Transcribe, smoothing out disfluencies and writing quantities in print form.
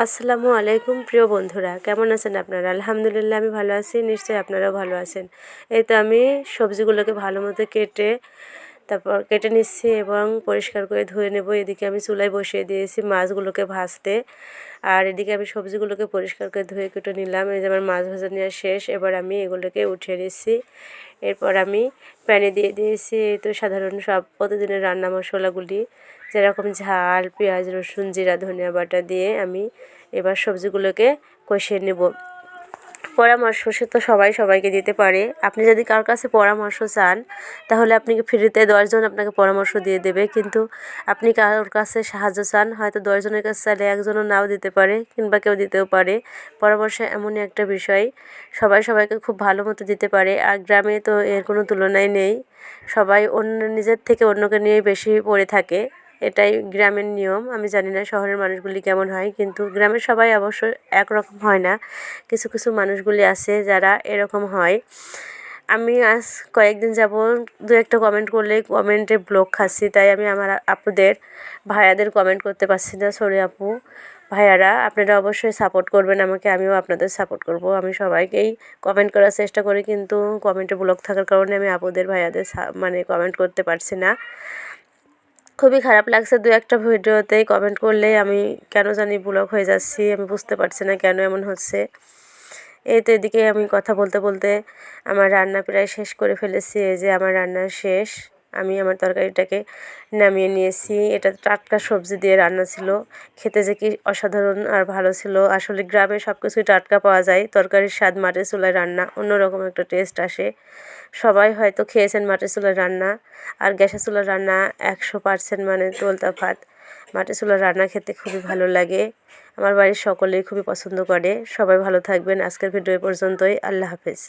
আসসালামু আলাইকুম প্রিয় বন্ধুরা, কেমন আছেন আপনারা? আলহামদুলিল্লাহ আমি ভালো আছি, নিশ্চয়ই আপনারাও ভালো আছেন। এই তো আমি সবজিগুলোকে ভালো মতো তারপর কেটে নিচ্ছি এবং পরিষ্কার করে ধুয়ে নেব। এদিকে আমি চুলায় বসিয়ে দিয়েছি মাছগুলোকে ভাজতে, আর এদিকে আমি সবজিগুলোকে পরিষ্কার করে ধুয়ে কেটে নিলাম। এই যে আমার মাছ ভাজা নেওয়া শেষ, এবার আমি এগুলোকে উঠিয়ে নিচ্ছি। এরপর আমি প্যানে দিয়ে দিয়েছি এই তো সাধারণ সব প্রতিদিনের রান্না মশলাগুলি, যেরকম ঝাল, পেঁয়াজ, রসুন, জিরা, ধনিয়া বাটা দিয়ে আমি এবার সবজিগুলোকে কষিয়ে নেব। পরামর্শ সে তো সবাই সবাইকে দিতে পারে। আপনি যদি কারোর কাছে পরামর্শ চান তাহলে আপনি ফ্রিতে 10জন আপনাকে পরামর্শ দিয়ে দেবে, কিন্তু আপনি কারোর কাছে সাহায্য চান, হয়তো 10জনের কাছে চাইলে একজনও নাও দিতে পারে কিংবা কেউ দিতেও পারে। পরামর্শ এমনই একটা বিষয়, সবাই সবাইকে খুব ভালো মতো দিতে পারে। আর গ্রামে তো এর কোনো তুলনাই নেই, সবাই নিজের থেকে অন্যকে নিয়েই বেশি পড়ে থাকে। এটাই গ্রামের নিয়ম। আমি জানি না শহরের মানুষগুলি কেমন হয়, কিন্তু গ্রামের সবাই অবশ্য একরকম হয় না। কিছু কিছু মানুষগুলি আছে যারা এরকম হয়। আমি আজ কয়েকদিন যাব দু একটা কমেন্ট করলে কমেন্টে ব্লক খাচ্ছি, তাই আমি আমার আপুদের ভাইয়াদের কমেন্ট করতে পারছি না। সরি আপু ভাইয়ারা, আপনারা অবশ্যই সাপোর্ট করবেন আমাকে, আমিও আপনাদের সাপোর্ট করব। আমি সবাইকেই কমেন্ট করার চেষ্টা করি, কিন্তু কমেন্টে ব্লক থাকার কারণে আমি আপুদের ভাইয়াদের মানে কমেন্ট করতে পারছি না। খুবই খারাপ লাগছে, দু একটা ভিডিওতেই কমেন্ট করলেই আমি কেন জানি ব্লক হয়ে যাচ্ছি। আমি বুঝতে পারছি না কেন এমন হচ্ছে। এই তো এদিকে আমি কথা বলতে বলতে আমার রান্না প্রায় শেষ করে ফেলেছি। এই যে আমার রান্না শেষ, আমি আমার তরকারিটাকে নামিয়ে নিয়েছি। এটা টাটকা সবজি দিয়ে রান্না ছিল, খেতে যে কি অসাধারণ আর ভালো ছিল। আসলে গ্রামে সব কিছুই টাটকা পাওয়া যায়। তরকারির স্বাদ মাটির চুলায় রান্না অন্যরকম একটা টেস্ট আসে। সবাই হয়তো খেয়েছেন মাটির চুলার রান্না আর গ্যাসের চুলার রান্না 100% মানে তোলতফাত। মাটির চুলার রান্না খেতে খুবই ভালো লাগে, আমার বাড়ির সকলেই খুবই পছন্দ করে। সবাই ভালো থাকবেন। আজকের ভিডিও পর্যন্তই। আল্লাহ হাফেজ।